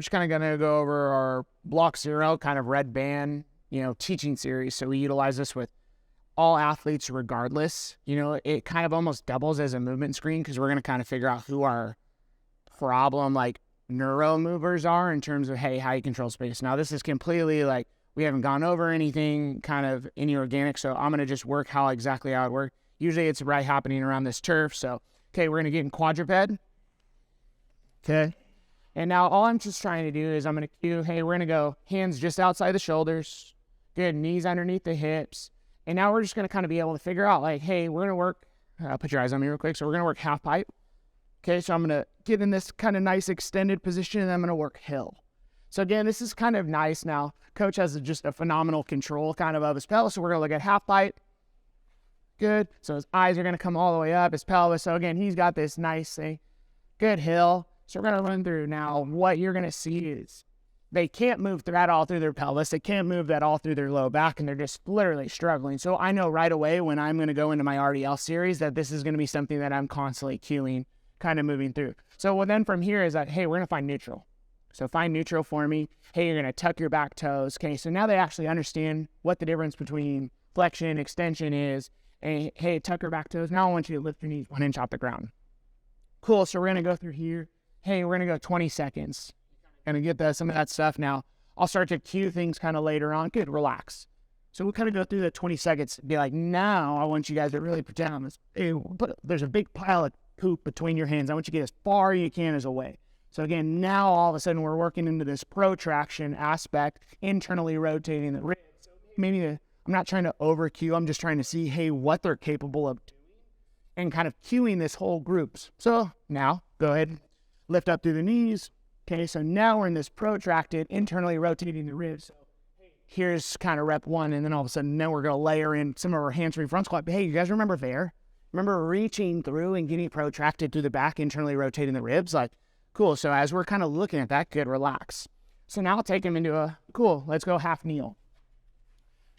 just kind of going to go over our block 0 kind of red band, teaching series. So we utilize this with all athletes regardless. It kind of almost doubles as a movement screen because we're going to kind of figure out who our problem neuro movers are in terms of, hey, how you control space. Now this is completely we haven't gone over anything kind of any organic. So I'm going to just work exactly how it works. Usually it's right happening around this turf. So, okay, we're going to get in quadruped. Okay. And now all I'm just trying to do is I'm going to cue, hey, we're going to go hands just outside the shoulders. Good. Knees underneath the hips. And now we're just going to kind of be able to figure out hey, we're going to work, put your eyes on me real quick. So we're going to work half pipe. Okay. So I'm going to get in this kind of nice extended position and I'm going to work hill. So again, this is kind of nice. Now coach has just a phenomenal control kind of his pelvis. So we're going to look at half pipe. Good. So his eyes are going to come all the way up his pelvis. So again, he's got this nice thing. Good hill. So we're going to run through now. What you're going to see is they can't move that all through their pelvis. They can't move that all through their low back, and they're just literally struggling. So I know right away when I'm going to go into my RDL series that this is going to be something that I'm constantly cueing, kind of moving through. So then from here is that, hey, we're going to find neutral. So find neutral for me. Hey, you're going to tuck your back toes. Okay, so now they actually understand what the difference between flexion, extension is. And hey, tuck your back toes. Now I want you to lift your knees 1 inch off the ground. Cool, so we're going to go through here. Hey, we're going to go 20 seconds. Going to get some of that stuff now. I'll start to cue things kind of later on. Good, relax. So we'll kind of go through the 20 seconds and be like, now I want you guys to really pretend on this. Hey, there's a big pile of poop between your hands. I want you to get as far as you can as away. So again, now all of a sudden we're working into this protraction aspect, internally rotating the ribs. So maybe I'm not trying to over cue. I'm just trying to see, hey, what they're capable of doing and kind of cueing this whole groups. So now go ahead. Lift up through the knees. Okay, so now we're in this protracted, internally rotating the ribs. So here's kind of rep 1, and then all of a sudden now we're going to layer in some of our hamstring front squat. But hey, you guys remember there? Remember reaching through and getting protracted through the back, internally rotating the ribs? Cool. So as we're kind of looking at that, good, relax. So now I'll take them into cool, let's go half kneel.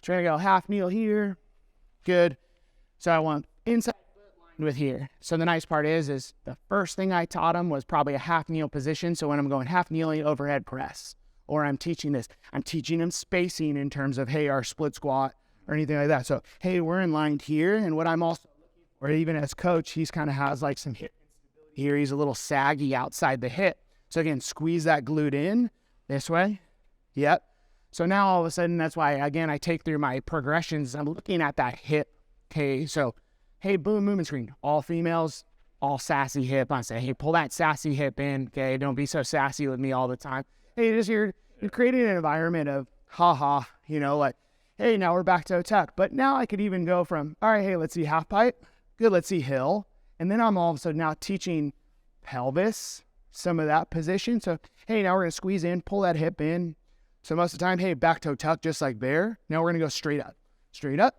Try to go half kneel here. Good. So I want inside with here. So the nice part is the first thing I taught them was probably a half kneel position. So when I'm going half kneeling overhead press, or I'm teaching them spacing in terms of, hey, our split squat or anything like that. So, hey, we're in line here. And what I'm also looking for, even as coach, he's kind of has some hip instability here. He's a little saggy outside the hip. So again, squeeze that glute in this way. Yep. So now all of a sudden, that's why, again, I take through my progressions. I'm looking at that hip. Okay. So, hey, boom, movement screen. All females, all sassy hip. I say, hey, pull that sassy hip in. Okay, don't be so sassy with me all the time. Hey, you're creating an environment of ha-ha, hey, now we're back to a tuck. But now I could even go from, all right, hey, let's see half pipe. Good, let's see hill. And then I'm all of a sudden now teaching pelvis, some of that position. So, hey, now we're going to squeeze in, pull that hip in. So most of the time, hey, back toe tuck, just like bear. Now we're going to go straight up. Straight up.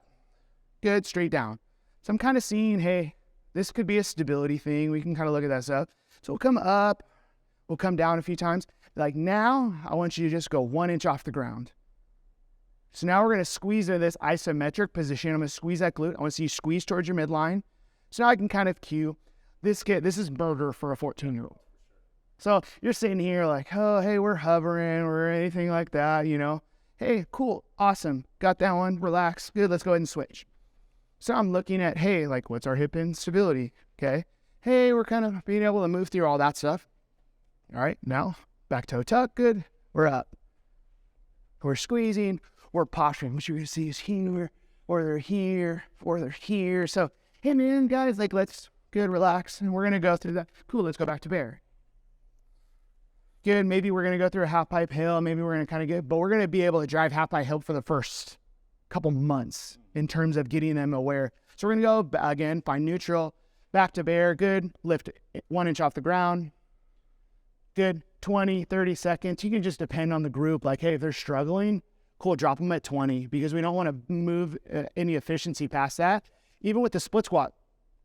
Good, straight down. So I'm kind of seeing, hey, this could be a stability thing. We can kind of look at that stuff. So we'll come up, we'll come down a few times. Now I want you to just go 1 inch off the ground. So now we're going to squeeze into this isometric position. I'm going to squeeze that glute. I want to see you squeeze towards your midline. So now I can kind of cue this kid. This is murder for a 14-year-old. So you're sitting here oh, hey, we're hovering or anything like that, Hey, cool, awesome. Got that one, relax. Good, let's go ahead and switch. So I'm looking at, hey, what's our hip instability? Okay. Hey, we're kind of being able to move through all that stuff. All right. Now, back toe tuck. Good. We're up. We're squeezing. We're posturing. What you're going to see is here, or they're here, or they're here. So, hey, man, guys, let's, good, relax. And we're going to go through that. Cool. Let's go back to bear. Good. Maybe we're going to go through a half pipe hill. Maybe we're going to kind of but we're going to be able to drive half pipe hill for the first couple months in terms of getting them aware. So we're going to go, again, find neutral, back to bear, good, lift 1 inch off the ground, good, 20, 30 seconds. You can just depend on the group, hey, if they're struggling, cool, drop them at 20 because we don't want to move any efficiency past that. Even with the split squat,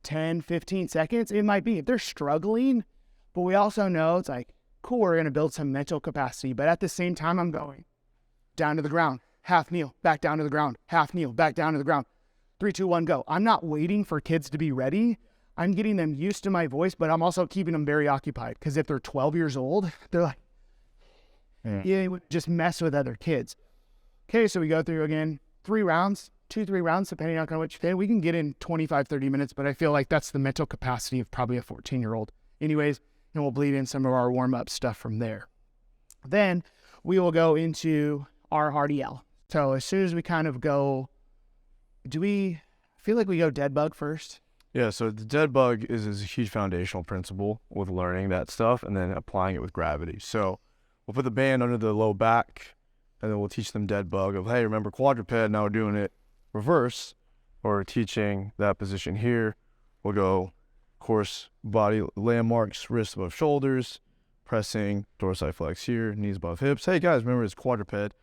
10, 15 seconds, it might be. If they're struggling, but we also know it's cool, we're going to build some mental capacity, but at the same time, I'm going down to the ground. Half kneel, back down to the ground. Half kneel, back down to the ground. 3, 2, 1, go. I'm not waiting for kids to be ready. I'm getting them used to my voice, but I'm also keeping them very occupied because if they're 12 years old, they're You would just mess with other kids. Okay, so we go through again 3 rounds, 2-3 rounds, depending on kind of what you fit. We can get in 25, 30 minutes, but I feel like that's the mental capacity of probably a 14-year-old. Anyways, and we'll bleed in some of our warm-up stuff from there. Then we will go into our RDL. So as soon as we kind of go, I feel like we go deadbug first? Yeah, so the deadbug is a huge foundational principle with learning that stuff and then applying it with gravity. So we'll put the band under the low back, and then we'll teach them deadbug of, hey, remember quadruped, now we're doing it reverse, or teaching that position here. We'll go, of course, body landmarks, wrists above shoulders, pressing, dorsi flex here, knees above hips. Hey guys, remember it's quadruped.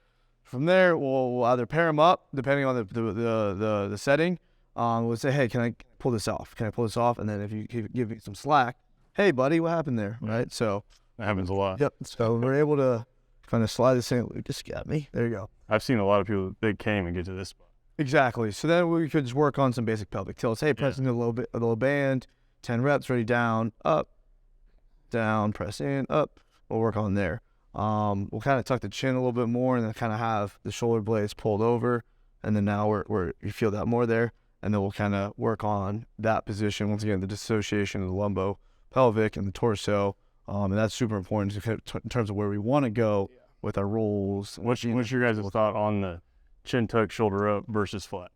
From there, we'll either pair them up, depending on the setting. We'll say, hey, can I pull this off? Can I pull this off? And then if you give me some slack, hey, buddy, what happened there? Right? So that happens a lot. Yep. So we're able to kind of slide this in. Just got me. There you go. I've seen a lot of people, they came and get to this spot. Exactly. So then we could just work on some basic pelvic tilts. Hey, pressing a little band, 10 reps, ready, down, up, down, press in, up. We'll work on there. We'll kind of tuck the chin a little bit more and then kind of have the shoulder blades pulled over. And then now you feel that more there. And then we'll kind of work on that position. Once again, the dissociation of the lumbo-pelvic and the torso. And that's super important in terms of where we want to go with our rolls. What's your guys' thought on the chin tuck, shoulder up versus flat?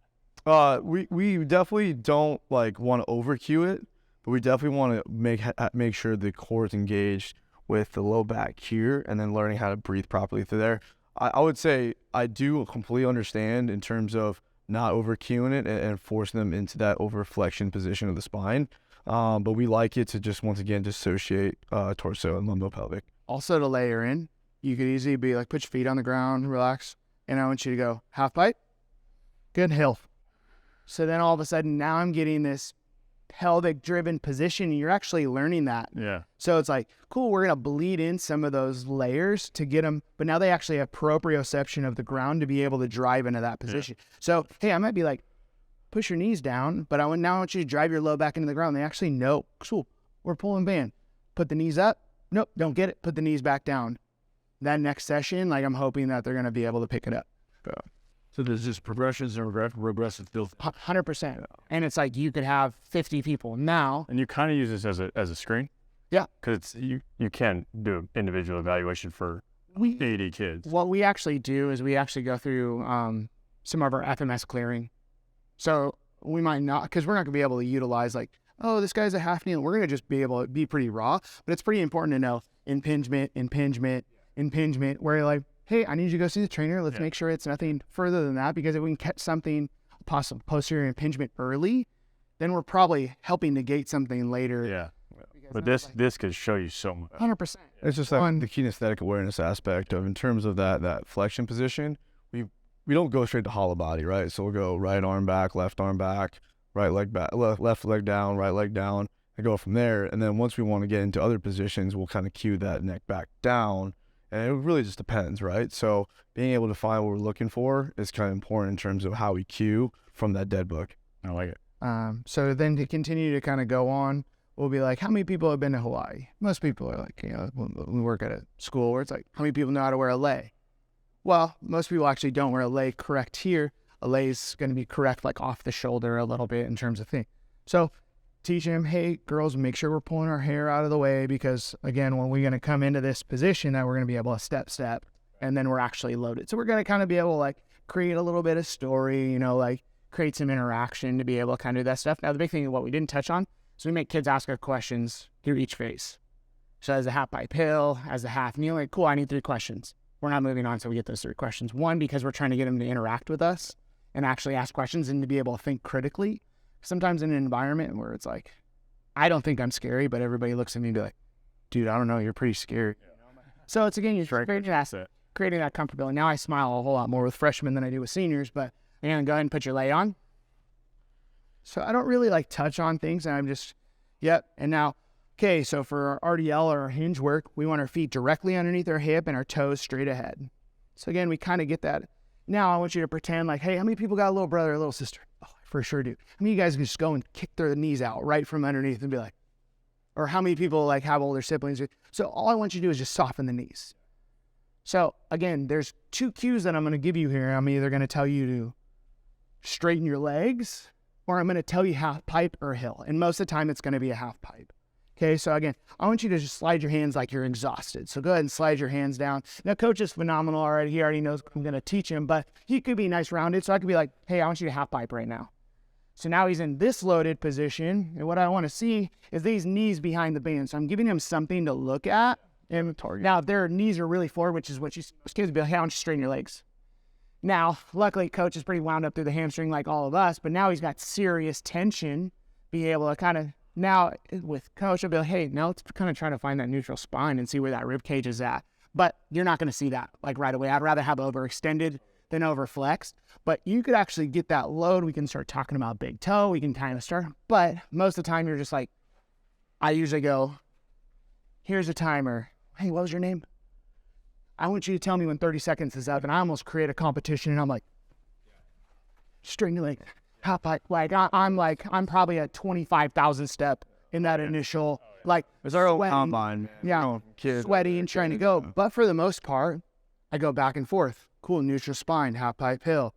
We definitely don't want to over cue it, but we definitely want to make sure the core is engaged with the low back here, and then learning how to breathe properly through there. I would say I do completely understand in terms of not over cueing it and forcing them into that over flexion position of the spine. But we like it to just, once again, dissociate torso and lumbo-pelvic. Also to layer in, you could easily be like, put your feet on the ground, relax, and I want you to go half pipe, good hill. So then all of a sudden, now I'm getting this pelvic-driven position, and you're actually learning that. Yeah. So it's like, cool, we're going to bleed in some of those layers to get them, but now they actually have proprioception of the ground to be able to drive into that position. Yeah. So, hey, I might be like, push your knees down, but now I want you to drive your low back into the ground. They actually know, cool, we're pulling band. Put the knees up. Nope, don't get it. Put the knees back down. That next session, I'm hoping that they're going to be able to pick it up. So there's just progressions and regressive build. 100%. Yeah. And it's like you could have 50 people now. And you kind of use this as a screen? Yeah. Because you can do an individual evaluation for 80 kids. What we actually do is we actually go through some of our FMS clearing. So we might not, because we're not going to be able to utilize this guy's a half knee. We're going to just be able to be pretty raw. But it's pretty important to know impingement, where you're like, hey, I need you to go see the trainer. Let's make sure it's nothing further than that, because if we can catch something, possible posterior impingement early, then we're probably helping negate something later. Yeah. But this could show you so much. 100%. It's just like the kinesthetic awareness aspect of, in terms of that flexion position, we don't go straight to hollow body, right? So we'll go right arm back, left arm back, right leg back, left leg down, right leg down, and go from there. And then once we want to get into other positions, we'll kind of cue that neck back down. And it really just depends, right? So being able to find what we're looking for is kind of important in terms of how we cue from that dead book. I like it. So then to continue to kind of go on, we'll be like, how many people have been to Hawaii? Most people are like, we work at a school where it's like, how many people know how to wear a lei? Well, most people actually don't wear a lei correct here. A lei is going to be correct off the shoulder a little bit in terms of thing. So teach them, hey, girls, make sure we're pulling our hair out of the way, because, again, when we're going to come into this position, that we're going to be able to step, and then we're actually loaded. So we're going to kind of be able to, create a little bit of story, create some interaction to be able to kind of do that stuff. Now, the big thing, what we didn't touch on, is we make kids ask us questions through each phase. So as a half pipe hill, as a half knee, cool, I need 3 questions. We're not moving on until we get those 3 questions. 1, because we're trying to get them to interact with us and actually ask questions and to be able to think critically. Sometimes in an environment where it's like, I don't think I'm scary, but everybody looks at me and be like, dude, I don't know, you're pretty scary. Yeah. So it's, again, you're creating that comfortability. Now I smile a whole lot more with freshmen than I do with seniors, but I'm going to go ahead and put your lei on. So I don't really touch on things, and I'm just, And now, okay, so for our RDL or our hinge work, we want our feet directly underneath our hip and our toes straight ahead. So again, we kind of get that. Now I want you to pretend hey, how many people got a little brother or a little sister? Oh, I for sure do. How many of you guys can just go and kick their knees out right from underneath and be like, or how many people have older siblings? So all I want you to do is just soften the knees. So again, there's 2 cues that I'm going to give you here. I'm either going to tell you to straighten your legs, or I'm going to tell you half pipe or hill. And most of the time it's going to be a half pipe. Okay, so again, I want you to just slide your hands like you're exhausted. So go ahead and slide your hands down. Now, coach is phenomenal already. He already knows I'm going to teach him, but he could be nice rounded. So I could be like, hey, I want you to half pipe right now. So now he's in this loaded position. And what I want to see is these knees behind the band. So I'm giving him something to look at. And now if their knees are really forward, which is what you see, most kids will be like, hey, I want you to straighten your legs. Now, luckily, coach is pretty wound up through the hamstring like all of us, but now he's got serious tension, being able to kind of, now with coach, I'll be like, hey, now let's kind of try to find that neutral spine and see where that rib cage is at. But you're not going to see that like right away. I'd rather have overextended than overflexed. But you could actually get that load. We can start talking about big toe. We can kind of start. But most of the time, you're just like, I usually go, here's a timer. Hey, what was your name? I want you to tell me when 30 seconds is up. And I almost create a competition. And I'm like, straighten your leg. Half pipe. Like I'm probably at 25,000 step in that initial, like It's our own sweating. combine, man. Yeah, Our own kids. sweaty and trying to go. But for the most part, I go back and forth. Cool, neutral spine, half pipe hill.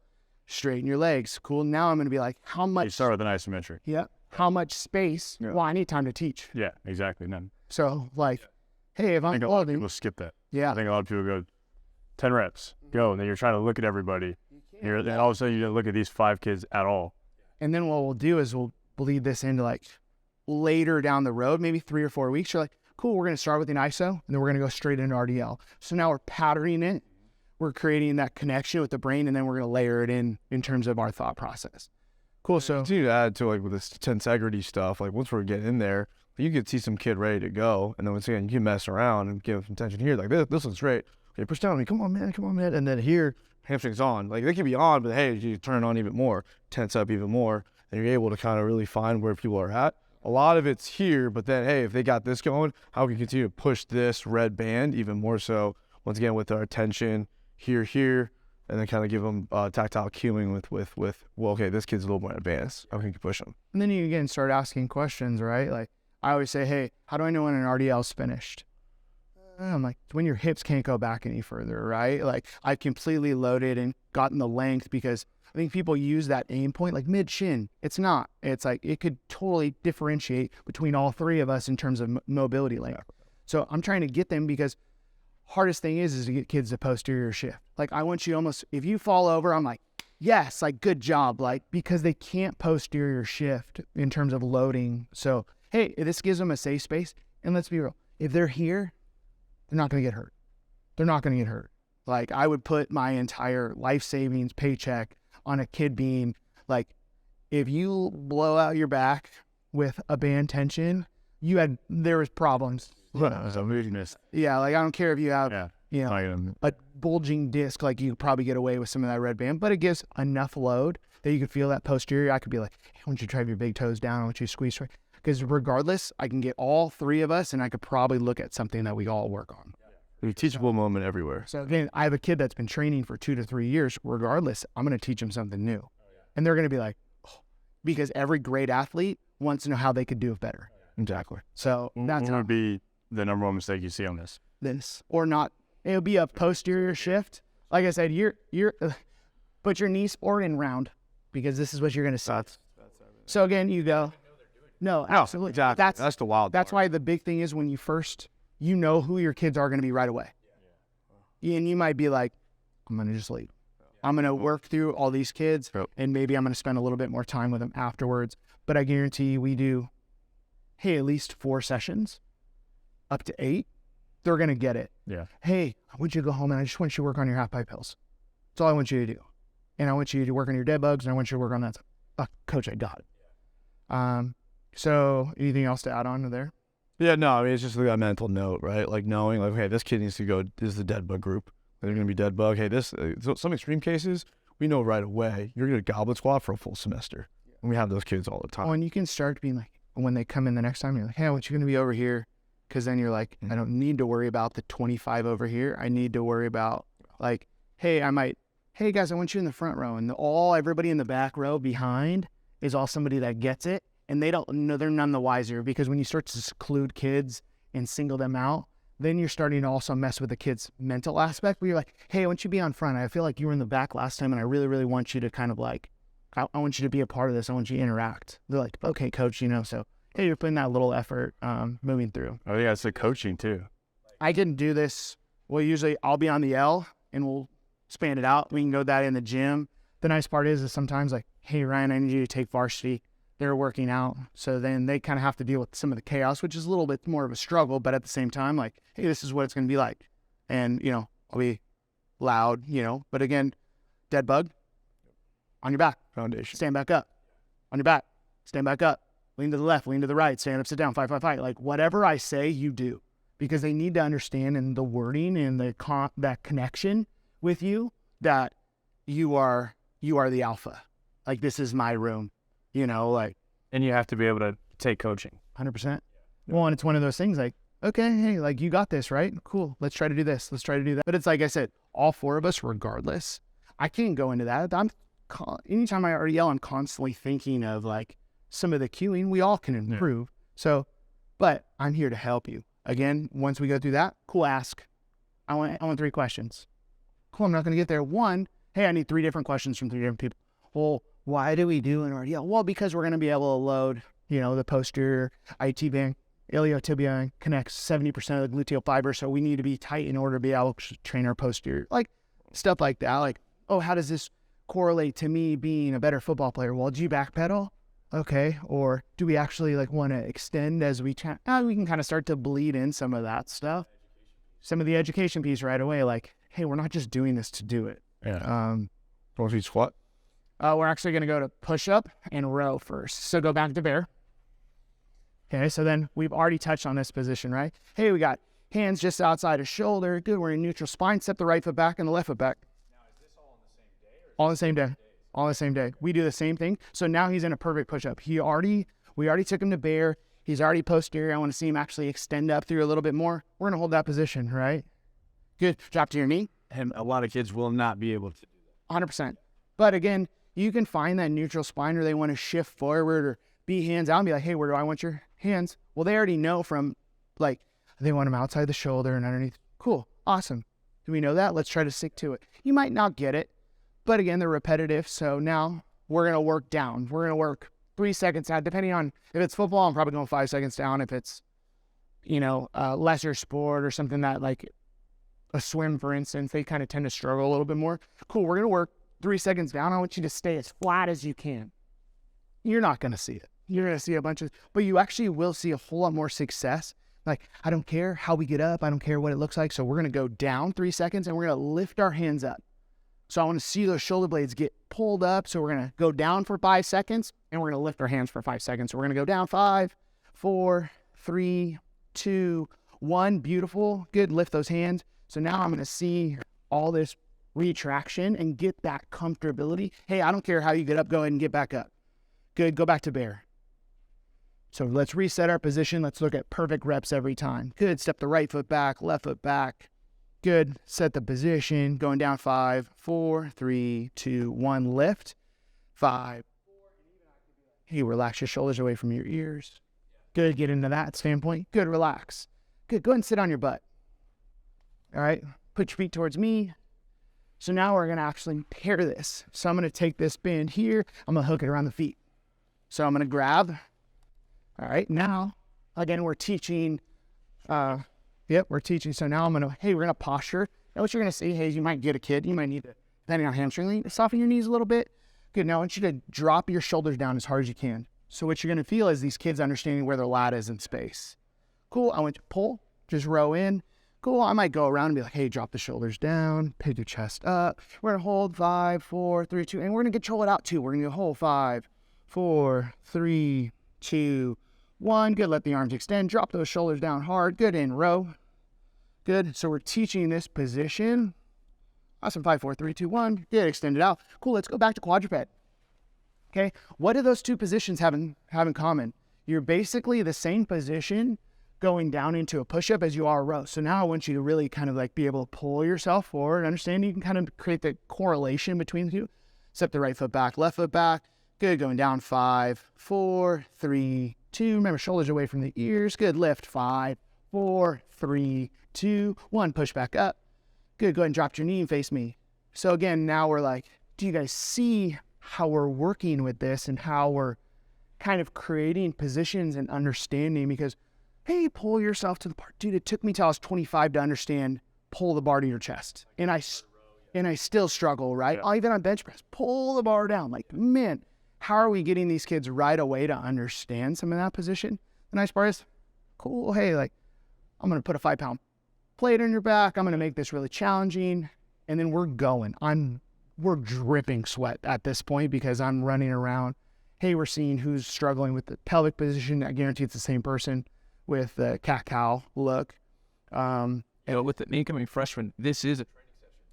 Straighten your legs. Cool. Now I'm going to be like, how You much? start with an isometric. Yeah. How much space? Yeah. Well, I need time to teach. Yeah, exactly. None. So like, hey, if I I'm think a lot of loading, people skip that. yeah, I think a lot of people go 10 reps, go, and then you're trying to look at everybody. And all of a sudden you don't look at these 5 kids at all. and then what we'll do is we'll bleed this into like later down the road, maybe 3 or 4 weeks. You're like, cool, we're going to start with an ISO, and then we're going to go straight into RDL. So now we're patterning it. We're creating that connection with the brain, and then we're going to layer it in terms of our thought process. Cool. So Continue to add to like with this tensegrity stuff. Like once we're getting in there, you can see some kid ready to go, and then once again you can mess around and give some tension here. Like this looks great. Okay, push down on me. Come on, man. And then here, hamstrings on. Like they can be on, but hey, you turn it on even more, tense up even more, and you're able to kind of really find where people are at. A lot of it's here, but then hey, if they got this going, how can we continue to push this red band even more so? Once again, with our tension here, and then kind of give them tactile cueing with well, okay, this kid's a little more advanced. How can you push them? and then you again start asking questions, right? Like I always say, hey, how do I know when an RDL is finished? I'm like, when your hips can't go back any further, right? Like I've completely loaded and gotten the length, because I think people use that aim point like mid shin. It's not. It's like it could totally differentiate between all 3 of us in terms of mobility length. So I'm trying to get them, because hardest thing is to get kids to posterior shift. Like I want you almost, if you fall over, I'm like, yes, like good job, like because they can't posterior shift in terms of loading. So hey, this gives them a safe space. And let's be real, if they're here, they're not going to get hurt. They're not going to get hurt. Like I would put my entire life savings paycheck on a kid being like, if you blow out your back with a band tension, there was problems. It's a weakness. Yeah, like I don't care if you have, Yeah. you know, Not gonna- a bulging disc, like you could probably get away with some of that red band, but it gives enough load that you could feel that posterior. I could be like, hey, I want you to drive your big toes down. I want you to squeeze straight. Because regardless, I can get all 3 of us, and I could probably look at something that we all work on. There's a teachable moment everywhere. So again, I have a kid that's been training for 2 to 3 years. Regardless, I'm going to teach them something new. And they're going to be like, oh, because every great athlete wants to know how they could do it better. Exactly. So that's What how would be the number 1 mistake you see on this? this or not. It'll be a posterior shift. Like I said, put your knees forward and round, because this is what you're going to see. So again, you go, no, absolutely. Exactly. That's the wild That's part. why the big thing is when you first, you know who your kids are going to be right away. And you might be like, I'm going to just leave. I'm going to work through all these kids, Yep. and maybe I'm going to spend a little bit more time with them afterwards. But I guarantee you, we do, hey, at least 4 sessions, up to 8. They're going to get it. Yeah. Hey, I want you to go home and I just want you to work on your half pipe hills. That's all I want you to do. And I want you to work on your dead bugs, and I want you to work on that. Coach, I got it. So anything else to add on to there? Yeah, no, I mean, it's just like a mental note, right? Like knowing, like, okay, this kid needs to go, this is the dead bug group. They're going to be dead bug. Hey, so some extreme cases, we know right away, you're going to goblet squat for a full semester. And we have those kids all the time. Oh, and you can start being like, when they come in the next time, you're like, hey, I want you going to be over here. Because then you're like, I don't need to worry about the 25 over here. I need to worry about like, hey, guys, I want you in the front row. And everybody in the back row behind is all somebody that gets it. And they don't know, they're none the wiser, because when you start to seclude kids and single them out, then you're starting to also mess with the kid's mental aspect where you're like, hey, I want you to be on front. I feel like you were in the back last time and I really, really want you to kind of like, I want you to be a part of this. I want you to interact. They're like, okay, coach, so hey, you're putting that little effort moving through. Oh yeah, it's the coaching too. I can do this. Well, usually I'll be on the L and we'll span it out. We can go that in the gym. The nice part is sometimes like, hey, Ryan, I need you to take varsity. They're working out. So then they kind of have to deal with some of the chaos, which is a little bit more of a struggle. But at the same time, like, hey, this is what it's going to be like. And, I'll be loud, But again, dead bug, on your back. Foundation. Stand back up. On your back. Stand back up. Lean to the left. Lean to the right. Stand up, sit down. Fight. Like, whatever I say, you do. Because they need to understand in the wording and that connection with you that you are the alpha. Like, this is my room, like. And you have to be able to take coaching. 100%. Well, and it's one of those things like, okay, hey, like, you got this, right? Cool. Let's try to do this. Let's try to do that. But it's like I said, all four of us, regardless, I can't go into that. Anytime I already yell, I'm constantly thinking of like some of the cueing. We all can improve. Yeah. So, but I'm here to help you. Again, once we go through that, cool, ask. I want 3 questions. Cool, I'm not going to get there. 1, hey, I need 3 different questions from 3 different people. Well, why do we do an RDL? Well, because we're going to be able to load, the posterior IT band, iliotibial connects 70% of the gluteal fiber. So we need to be tight in order to be able to train our posterior, like stuff like that. Like, oh, how does this correlate to me being a better football player? Well, do you backpedal? Okay. Or do we actually like want to extend as we chat? We can kind of start to bleed in some of that stuff. Some of the education piece right away. Like, hey, we're not just doing this to do it. Yeah. Want to squat? We're actually going to go to push up and row first. So go back to bear. Okay. So then we've already touched on this position, right? Hey, we got hands just outside of shoulder. Good. We're in neutral spine. Step the right foot back and the left foot back. Now, is this all on the same day? All the same day. All the same day. We do the same thing. So now he's in a perfect push-up. We already took him to bear. He's already posterior. I want to see him actually extend up through a little bit more. We're going to hold that position, right? Good. Drop to your knee. And a lot of kids will not be able to do that. 100%. But again, you can find that neutral spine where they want to shift forward or be hands out and be like, hey, where do I want your hands? Well, they already know from like, they want them outside the shoulder and underneath. Cool. Awesome. Do we know that? Let's try to stick to it. You might not get it. But again, they're repetitive. So now we're going to work down. We're going to work 3 seconds out, depending on if it's football, I'm probably going 5 seconds down. If it's, a lesser sport or something that like a swim, for instance, they kind of tend to struggle a little bit more. Cool. We're going to work 3 seconds down. I want you to stay as flat as you can. You're not going to see it. You're going to see a bunch of, but you actually will see a whole lot more success. Like, I don't care how we get up. I don't care what it looks like. So we're going to go down 3 seconds and we're going to lift our hands up. So I want to see those shoulder blades get pulled up. So we're going to go down for 5 seconds and we're going to lift our hands for 5 seconds. So we're going to go down 5, 4, 3, 2, 1. Beautiful. Good. Lift those hands. So now I'm going to see all this retraction and get that comfortability. Hey, I don't care how you get up. Go ahead and get back up. Good. Go back to bear. So let's reset our position. Let's look at perfect reps every time. Good. Step the right foot back, left foot back. Good. Set the position. Going down 5, 4, 3, 2, 1. Lift. 5. Hey, relax your shoulders away from your ears. Good. Get into that standpoint. Good. Relax. Good. Go ahead and sit on your butt. All right. Put your feet towards me. So now we're going to actually pair this. So I'm going to take this band here. I'm going to hook it around the feet. So I'm going to grab. All right. Now, again, we're teaching. We're teaching. So now we're going to posture. Now what you're going to see, hey, you might get a kid. You might need to, depending on hamstring length, soften your knees a little bit. Good. Now I want you to drop your shoulders down as hard as you can. So what you're going to feel is these kids understanding where their lat is in space. Cool. I want you to pull, just row in. Cool. I might go around and be like, hey, drop the shoulders down, pick your chest up. We're going to hold 5, 4, 3, 2, and we're going to control it out too. We're going to hold 5, 4, 3, 2, 1. Good. Let the arms extend. Drop those shoulders down hard. Good. In row. Good. So we're teaching this position. Awesome. 5, 4, 3, 2, 1. Good. Extend it out. Cool. Let's go back to quadruped. Okay. What do those two positions have in common? You're basically the same position going down into a push-up as you are a row. So now I want you to really kind of like be able to pull yourself forward. Understand you can kind of create the correlation between the two. Step the right foot back, left foot back. Good. Going down 5, 4, 3, 2. Remember, shoulders away from the ears. Good. Lift 5, 4, 3, 2, 1. Push back up. Good. Go ahead and drop your knee and face me. So again, now we're like, do you guys see how we're working with this and how we're kind of creating positions and understanding? Because, hey, pull yourself to the bar. Dude, it took me till I was 25 to understand pull the bar to your chest. And I still struggle, right? Yeah. Even on bench press, pull the bar down. Like, man, how are we getting these kids right away to understand some of that position? The nice part is, cool, hey, like, I'm going to put a 5-pound plate on your back. I'm going to make this really challenging. And then we're going. We're dripping sweat at this point because I'm running around. Hey, we're seeing who's struggling with the pelvic position. I guarantee it's the same person with the cat-cow look. With the incoming freshman, this is a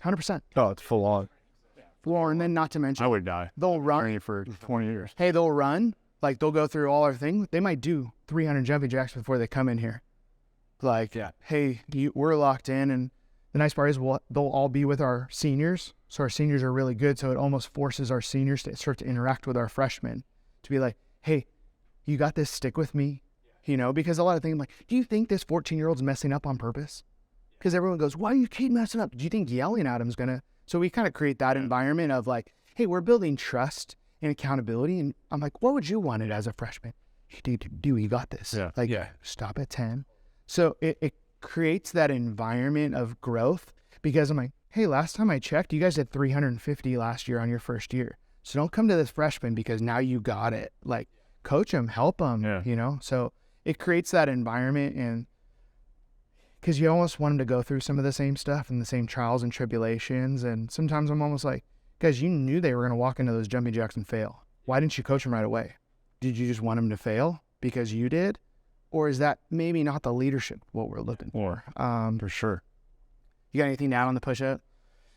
100%. Oh, it's full on. Floor, and then not to mention, I would die. they'll run. Training for 20 years. Hey, they'll run. Like, they'll go through all our things. They might do 300 jumping jacks before they come in here. Like, hey, we're locked in. And the nice part is they'll all be with our seniors. So our seniors are really good. So it almost forces our seniors to start to interact with our freshmen to be like, hey, you got this, stick with me. You know, because a lot of things, like, do you think this 14-year-old's messing up on purpose? Because everyone goes, why do you keep messing up? Do you think yelling at him's going to? So we kind of create that environment of like, hey, we're building trust and accountability. And I'm like, what would you want it as a freshman? Dude, you got this. Yeah. Like, stop at 10. So it creates that environment of growth because I'm like, hey, last time I checked, you guys did 350 last year on your first year. So don't come to this freshman because now you got it. Like, coach them, help them, you know? So it creates that environment, and because you almost want them to go through some of the same stuff and the same trials and tribulations. And sometimes I'm almost like, guys, you knew they were going to walk into those jumping jacks and fail. Why didn't you coach them right away? Did you just want them to fail because you did? Or is that maybe not the leadership what we're looking for? For sure. You got anything to add on the push-up?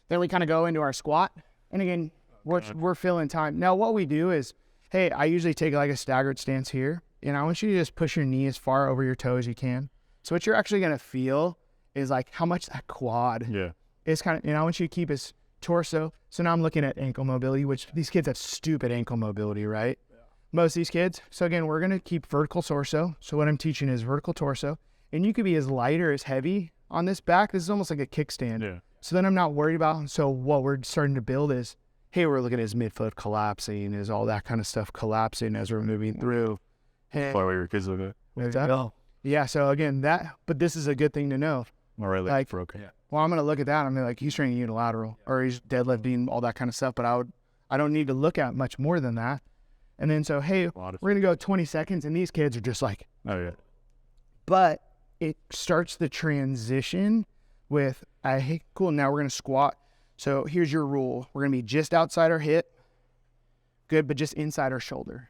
Then we kind of go into our squat. And again, we're filling time. Now what we do is, hey, I usually take like a staggered stance here. And I want you to just push your knee as far over your toe as you can. So what you're actually going to feel is like how much that quad is kind of, and I want you to keep his torso. So now I'm looking at ankle mobility, which these kids have stupid ankle mobility, right? Yeah. Most of these kids. So again, we're going to keep vertical torso. So what I'm teaching is vertical torso. And you could be as light or as heavy on this back. This is almost like a kickstand. Yeah. So then I'm not worried about. So what we're starting to build is, hey, we're looking at his midfoot collapsing, is all that kind of stuff collapsing as we're moving through. That's probably what your kids look at. What's that? Yeah, so again, but this is a good thing to know. My right leg's broken. Yeah. Well, I'm going to look at that. I'm like, he's training unilateral or he's deadlifting, all that kind of stuff. But I don't need to look at much more than that. And then so, hey, we're going to go 20 seconds. And these kids are just like, oh, yeah. But it starts the transition with, hey, cool, now we're going to squat. So here's your rule. We're going to be just outside our hip. Good, but just inside our shoulder.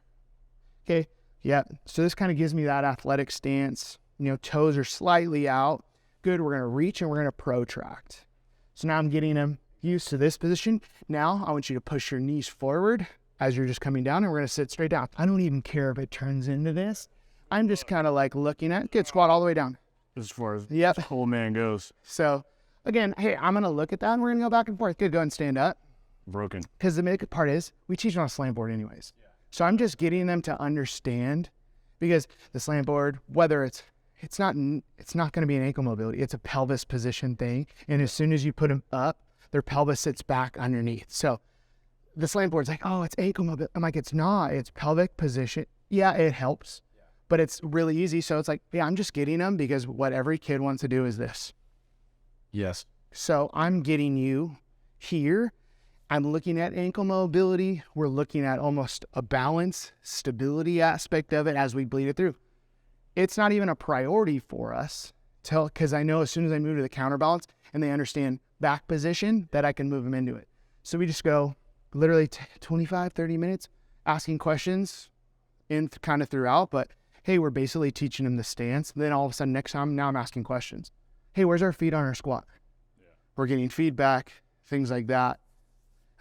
Okay. Yeah, so this kind of gives me that athletic stance. You know, toes are slightly out. Good, we're going to reach and we're going to protract. So now I'm getting them used to this position. Now I want you to push your knees forward as you're just coming down, and we're going to sit straight down. I don't even care if it turns into this. I'm just kind of like looking at, good, squat all the way down. As far as the whole man goes. So again, hey, I'm going to look at that and we're going to go back and forth. Good, go ahead and stand up. Broken. Because the big part is we teach on a slant board anyways. So I'm just getting them to understand, because the slant board, whether it's not going to be an ankle mobility, it's a pelvis position thing. And as soon as you put them up, their pelvis sits back underneath. So the slant board's like, oh, it's ankle mobility. I'm like, it's not. It's pelvic position. Yeah, it helps, but it's really easy. So it's like, yeah, I'm just getting them because what every kid wants to do is this. Yes. So I'm getting you here. I'm looking at ankle mobility. We're looking at almost a balance, stability aspect of it as we bleed it through. It's not even a priority for us because I know as soon as I move to the counterbalance and they understand back position that I can move them into it. So we just go literally 25, 30 minutes asking questions kind of throughout, but hey, we're basically teaching them the stance. Then all of a sudden next time, now I'm asking questions. Hey, where's our feet on our squat? Yeah. We're getting feedback, things like that,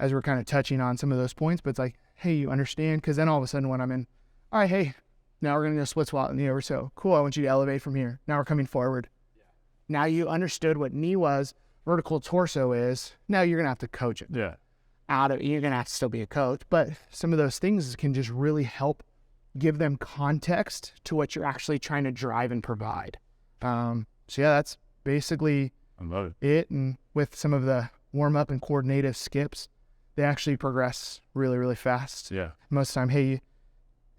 as we're kind of touching on some of those points. But it's like, hey, you understand? Because then all of a sudden when I'm in, all right, hey, now we're going to do a split squat in the over. So cool, I want you to elevate from here. Now we're coming forward. Yeah. Now you understood what knee was, vertical torso is. Now you're going to have to coach it. Yeah. You're going to have to still be a coach. But some of those things can just really help give them context to what you're actually trying to drive and provide. So yeah, that's basically I love it. it. And with some of the warm up and coordinative skips, they actually progress really, really fast. Yeah. Most of the time, hey,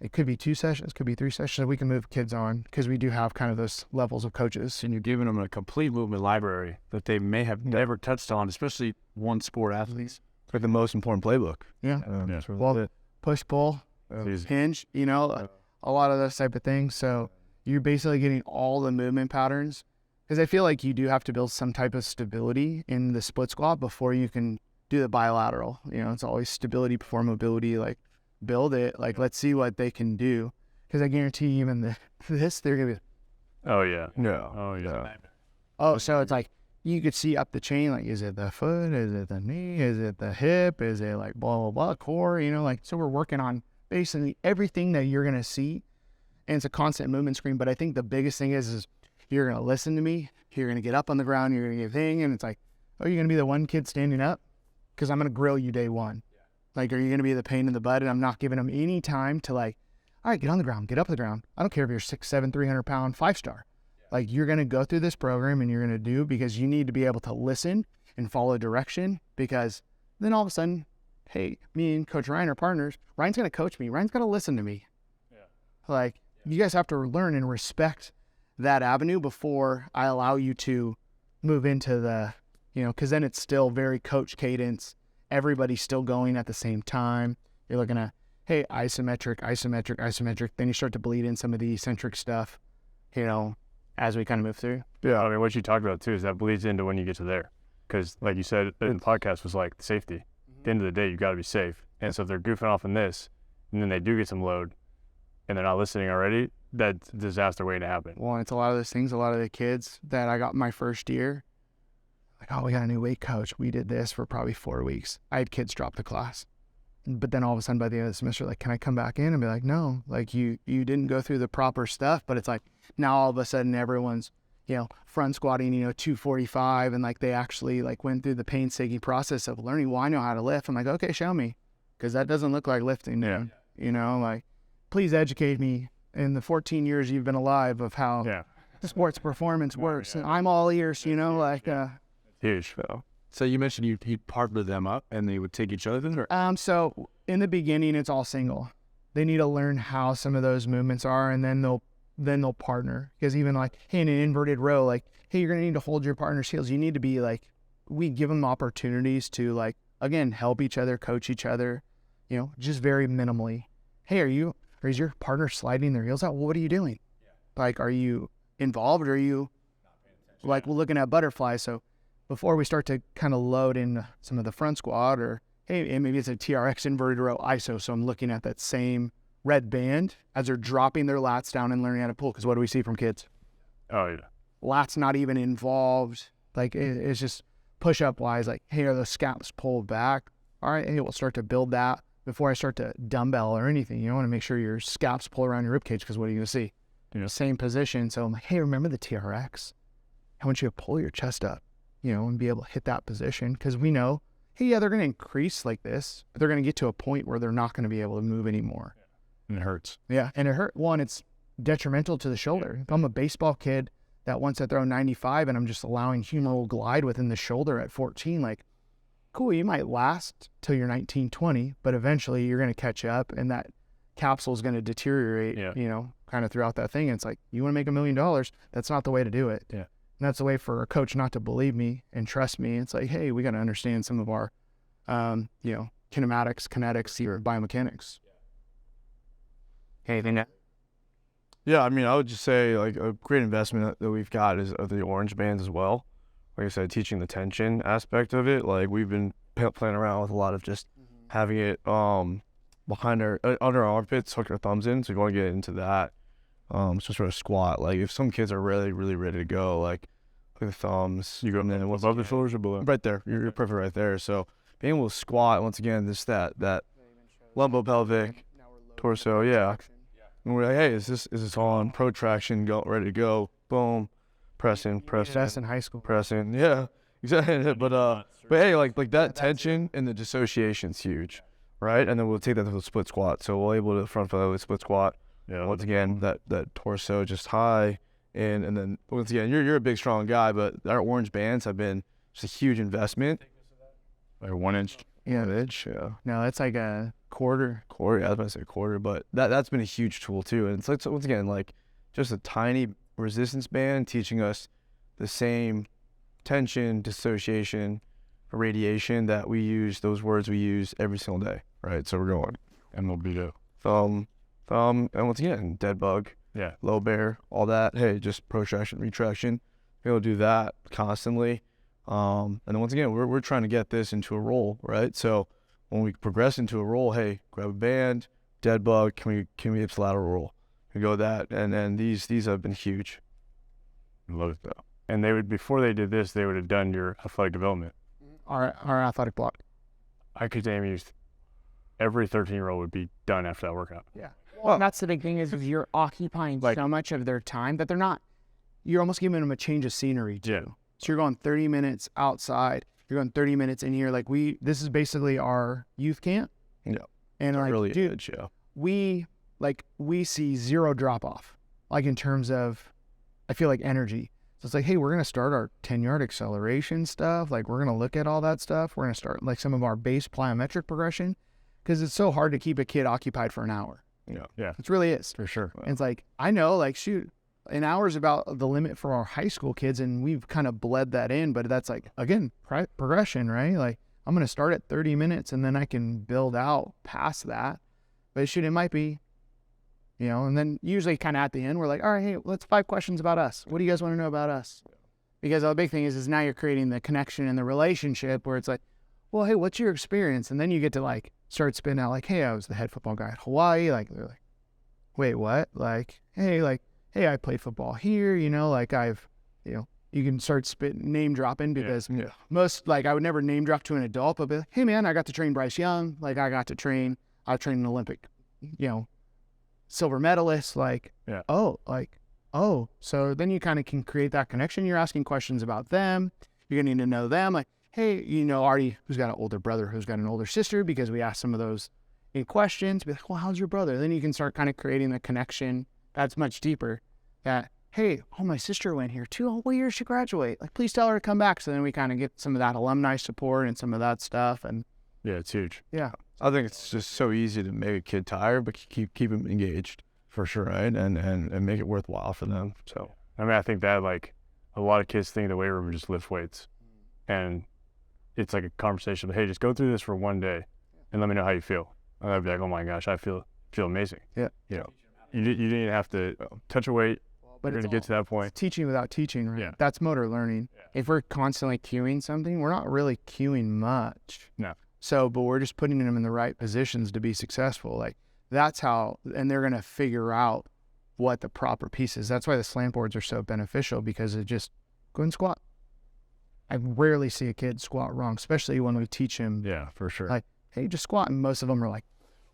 it could be 2 sessions, could be 3 sessions. We can move kids on because we do have kind of those levels of coaches. And you're giving them a complete movement library that they may have never touched on, especially one sport athletes. It's like the most important playbook. Yeah. Yeah. So Well, that's it. push, pull, Easy. hinge, a lot of those type of things. So you're basically getting all the movement patterns, because I feel like you do have to build some type of stability in the split squat before you can do the bilateral. It's always stability before mobility. Like, build it. Like, let's see what they can do, because I guarantee even they're gonna be. Oh yeah. Yeah. Oh yeah. Oh, so it's like you could see up the chain. Like, is it the foot? Is it the knee? Is it the hip? Is it like blah blah blah core? So we're working on basically everything that you're gonna see, and it's a constant movement screen. But I think the biggest thing is you're gonna listen to me. You're gonna get up on the ground. You're gonna get a thing, and it's like, oh, you're gonna be the one kid standing up, because I'm gonna grill you day one. Like, are you gonna be the pain in the butt? And I'm not giving them any time to like, all right, get on the ground, get up the ground. I don't care if you're 6'7", 300-pound 5-star. Like, you're gonna go through this program and you're gonna do, because you need to be able to listen and follow direction, because then all of a sudden, hey, me and Coach Ryan are partners. Ryan's gonna coach me. Ryan's gonna listen to me. Like, you guys have to learn and respect that avenue before I allow you to move into the, because then it's still very coach cadence. Everybody's still going at the same time. You're looking at, hey, isometric, isometric, isometric. Then you start to bleed in some of the eccentric stuff, as we kind of move through. Yeah. I mean, what you talked about too is that bleeds into when you get to there, because like you said in the podcast was like safety. At the end of the day, you got to be safe. And so if they're goofing off in this, and then they do get some load, and they're not listening already, that's disaster waiting to happen. Well, it's a lot of those things. A lot of the kids that I got my first year, like, oh, we got a new weight coach. We did this for probably 4 weeks. I had kids drop the class. But then all of a sudden by the end of the semester, like, can I come back in? And be like, no, like you didn't go through the proper stuff. But it's like, now all of a sudden everyone's, front squatting, 245. And like, they actually like went through the painstaking process of learning, well, I know how to lift. I'm like, okay, show me. Because that doesn't look like lifting. Yeah. Like, please educate me in the 14 years you've been alive of how sports performance works. And I'm all ears, Huge. So you mentioned you'd partner them up and they would take each other? So in the beginning, it's all single. They need to learn how some of those movements are, and then they'll partner. Because even like, hey, in an inverted row, like, hey, you're going to need to hold your partner's heels. You need to be like, we give them opportunities to like, again, help each other, coach each other, just very minimally. Hey, is your partner sliding their heels out? Well, what are you doing? Like, are you involved, or are you like, we're looking at butterflies? So before we start to kind of load in some of the front squat, or hey, maybe it's a TRX inverted row ISO. So I'm looking at that same red band as they're dropping their lats down and learning how to pull. Because what do we see from kids? Oh yeah. Lats not even involved. Like, it's just push up wise. Like, hey, are those scaps pulled back? All right, hey, we'll start to build that before I start to dumbbell or anything. You want to make sure your scaps pull around your rib cage, because what are you going to see? Same position. So I'm like, hey, remember the TRX? I want you to pull your chest up, and be able to hit that position, because we know, hey, yeah, they're going to increase like this, but they're going to get to a point where they're not going to be able to move anymore. And it hurts. Yeah, and it hurt. One, it's detrimental to the shoulder. If I'm a baseball kid that wants to throw 95 and I'm just allowing humeral glide within the shoulder at 14, like, cool, you might last till you're 19, 20, but eventually you're going to catch up, and that capsule is going to deteriorate, kind of throughout that thing. And it's like, you want to make $1 million? That's not the way to do it. Yeah. And that's the way for a coach not to believe me and trust me. It's like, hey, we got to understand some of our, kinematics, kinetics, or biomechanics. Anything that? Yeah, I mean, I would just say like a great investment that we've got is of the orange bands as well. Like I said, teaching the tension aspect of it. Like, we've been playing around with a lot of just having it behind our under our armpits, hook our thumbs in. So you want to get into that. So sort of squat. Like, if some kids are really, really ready to go, like, look at the thumbs. You go in there Above the shoulders or below? right there. You're perfect right there. So being able to squat, once again, this that lumbo-pelvic, torso, yeah. And we're like, hey, is this on? Protraction, ready to go. Boom, pressing. That's in high school. Pressing, yeah, exactly. But hey, like that tension and the dissociation's huge, right? And then we'll take that to the split squat. So we'll able to front flip split squat. Yeah. Once again, that torso just high And then once again, you're a big, strong guy, but our orange bands have been just a huge investment. Like 1 inch. Yeah. An inch, yeah. No, it's like a quarter. Quarter, yeah, I was about to say quarter, but that's been a huge tool too. And it's like, so once again, like just a tiny resistance band teaching us the same tension, dissociation, radiation that we use, those words we use every single day, right? So we're going MLB thumb, and once again, dead bug, Yeah. low bear, all that. Hey, just protraction, retraction. We'll do that constantly. And then once again, we're trying to get this into a roll, right? So when we progress into a roll, hey, grab a band, dead bug, can we hips lateral roll? We go that, and then these have been huge. Love it though. And they would, before they did this, they would have done your athletic development. Our athletic block. I could damn you every 13-year-old would be done after that workout. Yeah. Well, that's the big thing is you're occupying so much of their time that they're not. You're almost giving them a change of scenery too. Yeah. So you're going 30 minutes outside. You're going 30 minutes in here. Like this is basically our youth camp. Yeah. And like, Really dude, edge, yeah. we see zero drop off. Like in terms of, I feel like energy. So it's like, hey, we're going to start our 10-yard acceleration stuff. Like we're going to look at all that stuff. We're going to start like some of our base plyometric progression because it's so hard to keep a kid occupied for an hour. Yeah. Yeah. It really is. For sure. And it's like, I know, like, shoot, an hour is about the limit for our high school kids, and we've kind of bled that in, but that's like, again, progression, right? Like, I'm going to start at 30 minutes, and then I can build out past that. But shoot, it might be, and then usually kind of at the end, we're like, all right, hey, let's 5 questions about us. What do you guys want to know about us? Because the big thing is now you're creating the connection and the relationship where it's like, well, hey, what's your experience? And then you get to like start spitting out like, hey, I was the head football guy at Hawaii. Like, they're like, wait, what? Like, hey, I played football here, like I've, you can start name dropping because most, like I would never name drop to an adult, but be like, hey man, I got to train Bryce Young. Like I trained an Olympic, silver medalist. Like, oh, so then you kind of can create that connection. You're asking questions about them. You're getting to know them. Like, hey, Artie, who's got an older brother, who's got an older sister, because we asked some of those in questions. Be like, well, how's your brother? Then you can start kind of creating the connection that's much deeper. That, hey, my sister went here too. Oh, what year did she graduate? Like, please tell her to come back. So then we kind of get some of that alumni support and some of that stuff. And Yeah, it's huge. yeah, I think it's just so easy to make a kid tired, but keep them engaged for sure, right? And make it worthwhile for them. So I mean, I think that like a lot of kids think the weight room is just lift weights, and it's like a conversation. Hey, just go through this for 1 day, and let me know how you feel. And I'd be like, oh my gosh, I feel amazing. Yeah. You didn't have to touch a weight. but You're going to get to that point. It's teaching without teaching, right? Yeah. That's motor learning. Yeah. If we're constantly cueing something, we're not really cueing much. No. So, but we're just putting them in the right positions to be successful. Like that's how, and they're going to figure out what the proper piece is. That's why the slant boards are so beneficial, because it just go and squat. I rarely see a kid squat wrong, especially when we teach him, Yeah, for sure. Like, hey, just squat. And most of them are like,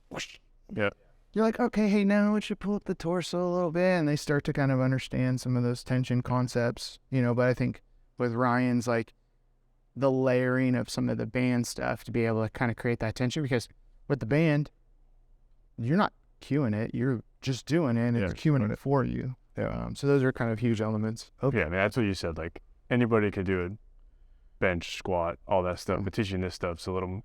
whoosh. Yeah. You're like, okay, hey, now we should pull up the torso a little bit. And they start to kind of understand some of those tension concepts, but I think with Ryan's, like the layering of some of the band stuff to be able to kind of create that tension, because with the band, you're not cueing it, you're just doing it, and it's cueing it for you. So those are kind of huge elements. Yeah, I mean, that's what you said. Like anybody could do it, bench, squat, all that stuff. But teaching this stuff's a little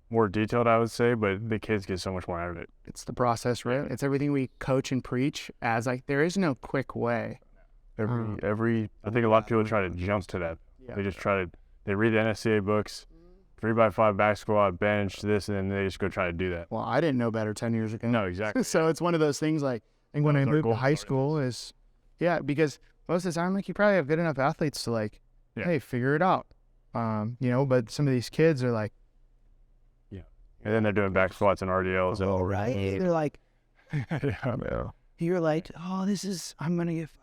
more detailed, I would say, but the kids get so much more out of it. It's the process, right? It's everything we coach and preach as like, there is no quick way. I think a lot of people try to jump to that. Yeah. They just they read the NSCA books, 3x5 back squat, bench, this, and then they just go try to do that. Well, I didn't know better 10 years ago. No, exactly. So it's one of those things, like, and when I moved to high school is, because most of the time, like, you probably have good enough athletes to like, hey, figure it out. But some of these kids are like, And then they're doing back squats and RDLs. all right. They're like, Yeah. you're like, oh, I'm going to get fired.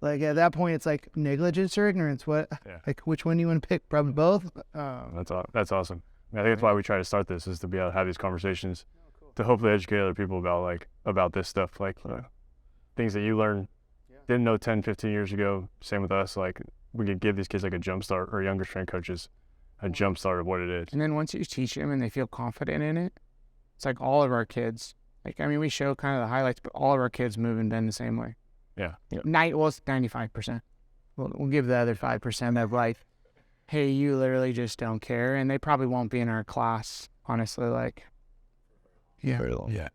Like at that point, it's like negligence or ignorance. What, like, which one do you want to pick? Probably both. That's awesome. I think that's why we try to start this, is to be able to have these conversations to hopefully educate other people about this stuff, like things that you learned, didn't know 10, 15 years ago. Same with us. Like we could give these kids like a jump start, or younger strength coaches a jump start of what it is. And then once you teach them and they feel confident in it, it's like all of our kids, like, I mean, we show kind of the highlights, but all of our kids move and bend the same way. Yeah. It's 95%. We'll give the other 5% of like, hey, you literally just don't care, and they probably won't be in our class, honestly. Like, Very long. Yeah.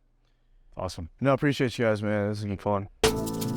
Awesome. No, appreciate you guys, man. This has been fun.